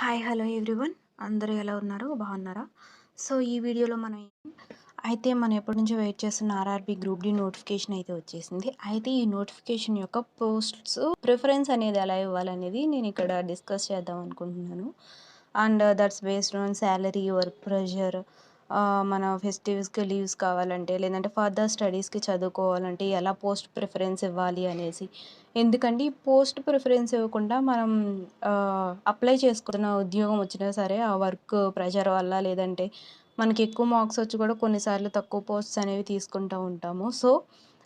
Hi hello everyone. అందరూ ఎలా ఉన్నారు? బాగున్నారా? సో ఈ వీడియోలో మనం ఎప్పటి నుంచో వెయిట్ చేస్తున్న ఆర్ఆర్బీ గ్రూప్ డి నోటిఫికేషన్ అయితే వచ్చేసింది. అయితే ఈ నోటిఫికేషన్ యొక్క పోస్ట్స్ ప్రిఫరెన్స్ అనేది ఎలా ఇవ్వాలనేది నేను ఇక్కడ డిస్కస్ చేద్దాం అనుకుంటున్నాను. And that's based on salary, work pressure, మన ఫెస్టివ్స్కి లీవ్స్ కావాలంటే, లేదంటే ఫర్దర్ స్టడీస్కి చదువుకోవాలంటే ఎలా పోస్ట్ ప్రిఫరెన్స్ ఇవ్వాలి అనేసి. ఎందుకంటే ఈ పోస్ట్ ప్రిఫరెన్స్ ఇవ్వకుండా మనం అప్లై చేసుకున్న ఉద్యోగం వచ్చినా సరే ఆ వర్క్ ప్రెషర్ వల్ల, లేదంటే మనకి ఎక్కువ మార్క్స్ వచ్చి కూడా కొన్నిసార్లు తక్కువ పోస్ట్స్ అనేవి తీసుకుంటూ ఉంటాము. సో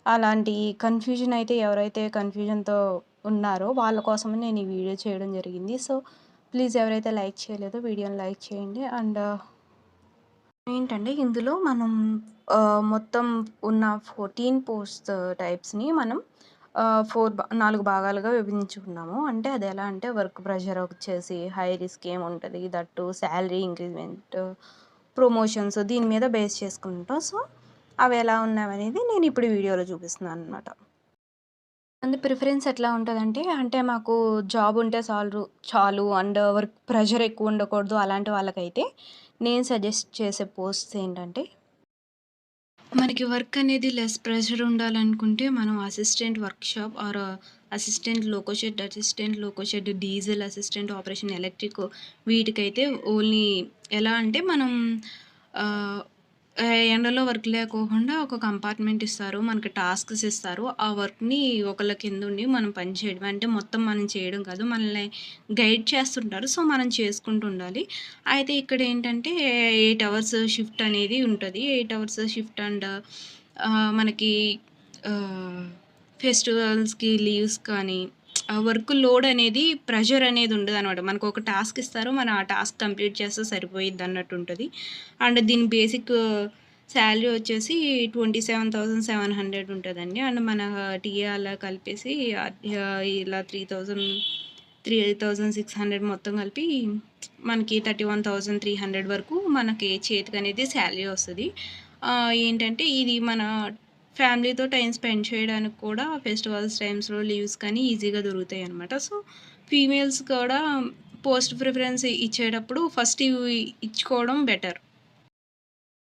అలాంటి కన్ఫ్యూజన్ అయితే ఎవరైతే కన్ఫ్యూజన్తో ఉన్నారో వాళ్ళ కోసమని నేను ఈ వీడియో చేయడం జరిగింది. సో ప్లీజ్ ఎవరైతే లైక్ చేయలేదో వీడియోని లైక్ చేయండి. అండ్ ఏంటంటే ఇందులో మనం మొత్తం ఉన్న 14 పోస్ట్ టైప్స్‌ని మనం 4 భాగాలుగా విభజించుకున్నాము. అంటే అది ఎలా అంటే వర్క్ ప్రెషర్ వచ్చేసి హై రిస్క్ ఏముంటది, దట్టు శాలరీ ఇంక్రిమెంట్, ప్రమోషన్స్ దీని మీద బేస్ చేసుకుంటాం. సో అవి ఎలా ఉన్నాయనేది నేను ఇప్పుడు వీడియోలో చూపిస్తున్నాను అనమాట. అండ్ ప్రిఫరెన్స్ ఎట్లా ఉంటదంటే, అంటే మాకు జాబ్ ఉంటే చాలు అండ్ వర్క్ ప్రెషర్ ఎక్కువ ఉండకూడదు అలాంటి వాళ్ళకైతే నేను సజెస్ట్ చేసే పోస్ట్స్ ఏంటంటే, మనకి వర్క్ అనేది లెస్ ప్రెషర్ ఉండాలనుకుంటే మనం assistant loco shed, diesel assistant, operation electric వీటికైతే ఓన్లీ ఎలా అంటే మనం ఆహ్, ఎండలో వర్క్ లేకోకుండా ఒక కంపార్ట్మెంట్ ఇస్తారు. మనకి టాస్క్స్ ఇస్తారు. ఆ వర్క్‌ని ఒకళ్ళ కిందుండి మనం పని చేయడం. అంటే మొత్తం మనం చేయడం కాదు. మనల్ని గైడ్ చేస్తుంటారు. సో, మనం చేసుకుంటూ ఉండాలి. అయితే ఇక్కడేంటంటే 8 అవర్స్ షిఫ్ట్ అనేది ఉంటది. 8 అవర్స్ షిఫ్ట్ అండ్ మనకి ఆహ్, ఫెస్టివల్స్‌కి లీవ్స్ కానీ, ఆ వర్క్ లోడ్ అనేది, ప్రెషర్ అనేది ఉండదనమాట. మనకొక టాస్క్ ఇస్తారు. మనం ఆ టాస్క్ కంప్లీట్ చేస్తే సరిపోయిద్దన్నట్టుంటది. అండ్ దీని బేసిక్ శాలరీ వచ్చేసి 27,700 ఉంటదండి. అండ్ మన టీఏ అలా కలిపేసి ఇలా 3,600 మొత్తం కలిపి మనకి 31,300 వరకు మనకి చేతికనేది శాలరీ వస్తది. ఏంటంటే ఇది మన ఫ్యామిలీతో టైం స్పెండ్ చేయడానికి కూడా ఫెస్టివల్స్ టైమ్స్‌లో లీవ్స్ కానీ ఈజీగా దొరుకుతాయనమాట. సో, ఫీమేల్స్ కూడా పోస్ట్ ప్రిఫరెన్స్ ఇచ్చేటప్పుడు ఫస్ట్ ఇవి ఇచ్చుకోవడం బెటర్.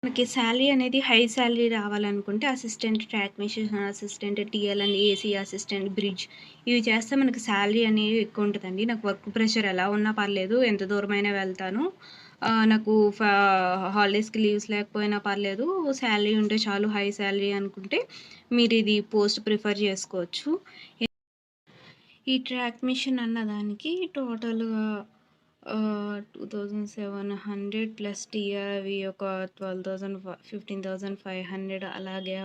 మనకి శాలరీ అనేది హై శాలరీ రావాలనుకుంటే assistant track machine assistant, TL and AC assistant, bridge ఇవి చేస్తే మనకి శాలరీ అనేది ఎక్కువ ఉంటదండి. నాకు వర్క్ ప్రెషర్ ఎలా ఉన్నా పర్లేదు, ఎంత దూరమైనా వెళ్తాను. నాకు హాలిడేస్‌కి లీవ్స్ లేకపోయినా పర్లేదు. శాలరీ ఉంటే చాలు, హై శాలరీ అనుకుంటే మీరిది పోస్ట్ ప్రిఫర్ చేసుకోవచ్చు. ఈ ట్రాక్ మిషన్ అన్నదానికి టోటల్‌గా 2700 ప్లస్ టీఆర్ అవి ఒక 15,500 అలాగే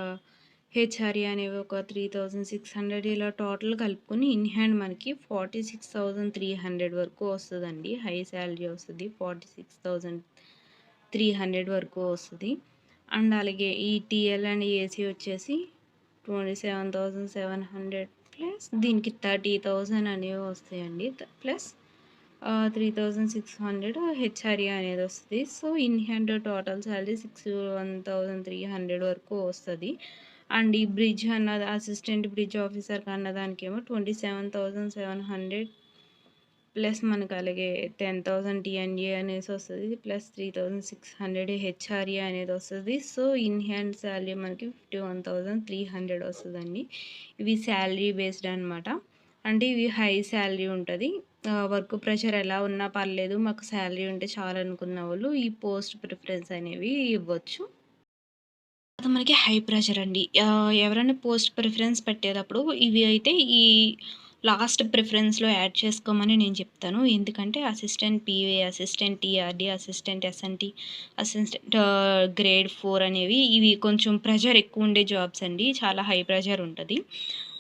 హెచ్ఆర్ఏ అనేవి ఒక 3,600 ఇలా టోటల్ కలుపుకొని ఇన్ హ్యాండ్ మనకి 46,300 వరకు వస్తదండి. హై శాలరీ వస్తది. 46,300 వరకు వస్తది. అండ్ అలాగే ఈ టీఎల్ అండ్ ఏసీ వచ్చేసి 27,700 ప్లస్ దీనికి 30,000 అనేవి వస్తాయండి. ప్లస్ 3,600 హెచ్ఆర్ఏ అనేది వస్తది. So, in hand total salary 61,300 వరకు వస్తది. అండ్ ఈ బ్రిడ్జ్ అన్నది అసిస్టెంట్ బ్రిడ్జ్ ఆఫీసర్ అన్నదానికేమో 27,700 ప్లస్ మనకు అలాగే 10,000 టీఎన్ఏ అనేసి వస్తది. ప్లస్ 3,600 హెచ్ఆర్ఏ అనేది వస్తది. సో, ఇన్ హ్యాండ్ శాలరీ మనకి 51,300 వస్తదండి. ఇవి శాలరీ బేస్డ్ అనమాట. అంటే ఇవి హై శాలరీ ఉంటది. వర్క్ ప్రెషర్ ఎలా ఉన్నా పర్లేదు, మాకు శాలరీ ఉంటే చాలనుకున్న వాళ్ళు ఈ పోస్ట్ ప్రిఫరెన్స్ అనేవి ఇవ్వచ్చు. అది మనకి హై ప్రెషర్ అండి. ఎవరైనా పోస్ట్ ప్రిఫరెన్స్ పెట్టేటప్పుడు ఇవి అయితే ఈ లాస్ట్ ప్రిఫరెన్స్‌లో యాడ్ చేసుకోమని నేను చెప్తాను. ఎందుకంటే assistant PA, assistant TRD, assistant SNT, assistant grade 4 అనేవి ఇవి కొంచెం ప్రెషర్ ఎక్కువ ఉండే జాబ్స్ అండి. చాలా హై ప్రెషర్ ఉంటది.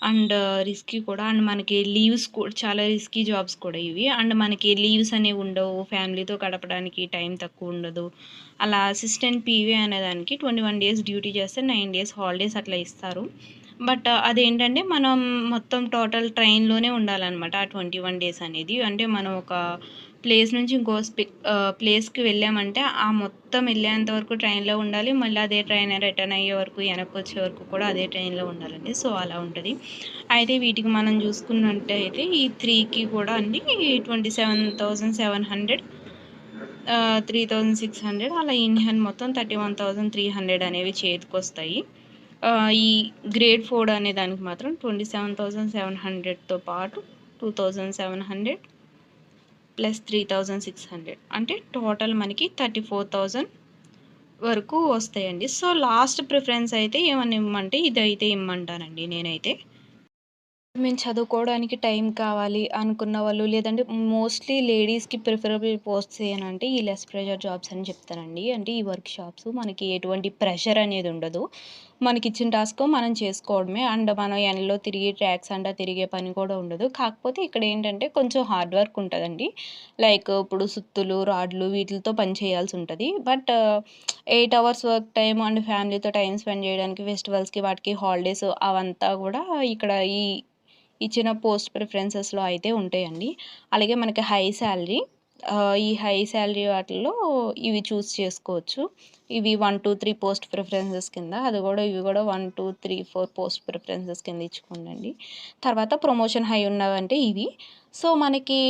అండ్ రిస్కీ కూడా. అండ్ మనకి లీవ్స్ చాలా రిస్కీ జాబ్స్ కూడా ఇవి. అండ్ మనకి లీవ్స్ అనేవి ఉండవు. ఫ్యామిలీతో గడపడానికి టైం తక్కువ ఉండదు. అలా అసిస్టెంట్ పీవీ అనేదానికి 21 డేస్ డ్యూటీ చేస్తే 9 డేస్ హాలిడేస్ అట్లా ఇస్తారు. బట్ అదేంటంటే మనం మొత్తం టోటల్ ట్రైన్‌లోనే ఉండాలనమాట. ఆ 21 డేస్ అనేది. అంటే మనం ఒక ప్లేస్ నుంచి ఇంకో ప్లేస్‌కి వెళ్ళామంటే ఆ మొత్తం వెళ్ళేంత వరకు ట్రైన్‌లో ఉండాలి. మళ్ళీ అదే ట్రైన్ రిటర్న్ అయ్యే వరకు, వెనక్కొచ్చే వరకు కూడా అదే ట్రైన్‌లో ఉండాలండి. సో, అలా ఉంటది. అయితే వీటికి మనం చూసుకున్నట్టయితే ఈ 3కి కూడా అండి 27,700 3600 అలా ఇన్ హ్యాండ్ మొత్తం 31,300 అనేవి చేతికొస్తాయి. ఈ గ్రేడ్ 4 అనే దానికి మాత్రం 27,700తో పాటు 2,700 ప్లస్ 3,600 అంటే టోటల్ మనకి 34,000 వరకు వస్తాయండి. సో, లాస్ట్ ప్రిఫరెన్స్ అయితే ఏమన్నా ఇమ్మంటే ఇదైతే ఇమ్మంటానండి నేనైతే. మేము చదువుకోవడానికి టైం కావాలి అనుకున్న వాళ్ళు, లేదంటే మోస్ట్‌లీ లేడీస్‌కి ప్రిఫరబుల్ పోస్ట్స్ ఏనంటే ఈ లెస్ ప్రెషర్ జాబ్స్ అని చెప్తానండి. అంటే ఈ వర్క్ షాప్స్ మనకి ఎటువంటి ప్రెషర్ అనేది ఉండదు. మనకిచ్చిన టాస్క్ మనం చేసుకోవడమే. అండ్ మనం ఎండలో తిరిగి ట్రాక్స్ అంతా తిరిగే పని కూడా ఉండదు. కాకపోతే ఇక్కడ ఏంటంటే కొంచెం హార్డ్ వర్క్ ఉంటదండి. లైక్ ఇప్పుడు సుత్తులు, రాడ్లు వీటిలతో పని చేయాల్సి ఉంటది. But 8 hours work time and ఫ్యామిలీతో టైమ్ స్పెండ్ చేయడానికి ఫెస్టివల్స్‌కి వాటికి హాలిడేస్ అవంతా కూడా ఇక్కడ ఈ ఇచ్చిన పోస్ట్ ప్రిఫరెన్సెస్‌లో అయితే ఉంటాయండి. అలాగే మనకి హై సాలరీ. ఈ హై సాలరీ వాటిల్లో ఇవి చూస్ చేసుకోవచ్చు. ఇవి 1, 2, 3 పోస్ట్ ప్రిఫరెన్సెస్ కింద. ఇవి కూడా 1, 2, 3, 4 పోస్ట్ ప్రిఫరెన్సెస్ కింద ఇచ్చుకోండండి. తర్వాత ప్రమోషన్ హై ఉన్నవంటే ఇవి. సో, మనకి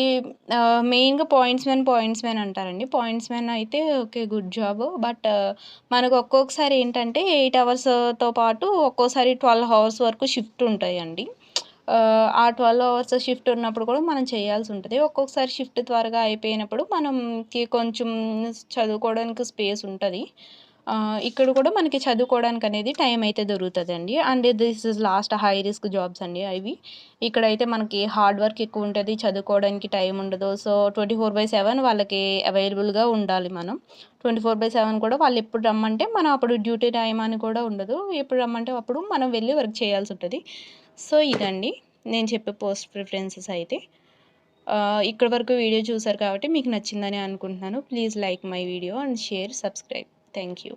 మెయిన్‌గా పాయింట్స్ మ్యాన్ అంటారండి. పాయింట్స్ మ్యాన్ అయితే ఓకే. Good job. బట్ మనకు ఒక్కొక్కసారి ఏంటంటే 8 అవర్స్‌తో పాటు ఒక్కోసారి 12 అవర్స్ వరకు షిఫ్ట్ ఉంటాయండి. ఆ 12 అవర్స్ షిఫ్ట్ ఉన్నప్పుడు కూడా మనం చేయాల్సుంటది. ఒక్కొక్కసారి షిఫ్ట్ త్వరగా అయిపోయినప్పుడు మనంకి కొంచెం చదువుకోవడానికి స్పేస్ ఉంటది. ఇక్కడ కూడా మనకి చదువుకోవడానికనేది టైం అయితే దొరుకుతదండి. And this is last high risk jobs అండి అవి. ఇక్కడైతే మనకి హార్డ్ వర్క్ ఎక్కువుంటది. చదువుకోవడానికి టైం ఉండదు. సో, 24/7 వాళ్ళకి అవైలబుల్‌గా ఉండాలి మనం. 24/7 కూడా వాళ్ళెప్పుడు రమ్మంటే మనం అప్పుడు డ్యూటీ టైమ్ అని కూడా ఉండదు. ఎప్పుడు రమ్మంటే అప్పుడు మనం వెళ్లి వర్క్ చేయాల్సుంటది. సో, ఇదండి నేను చెప్పే పోస్ట్ ప్రిఫరెన్సెస్ అయితే. ఇక్కడి వరకు వీడియో చూసారు కాబట్టి మీకు నచ్చిందని అనుకుంటున్నాను. Please like my video and share, subscribe. Thank you.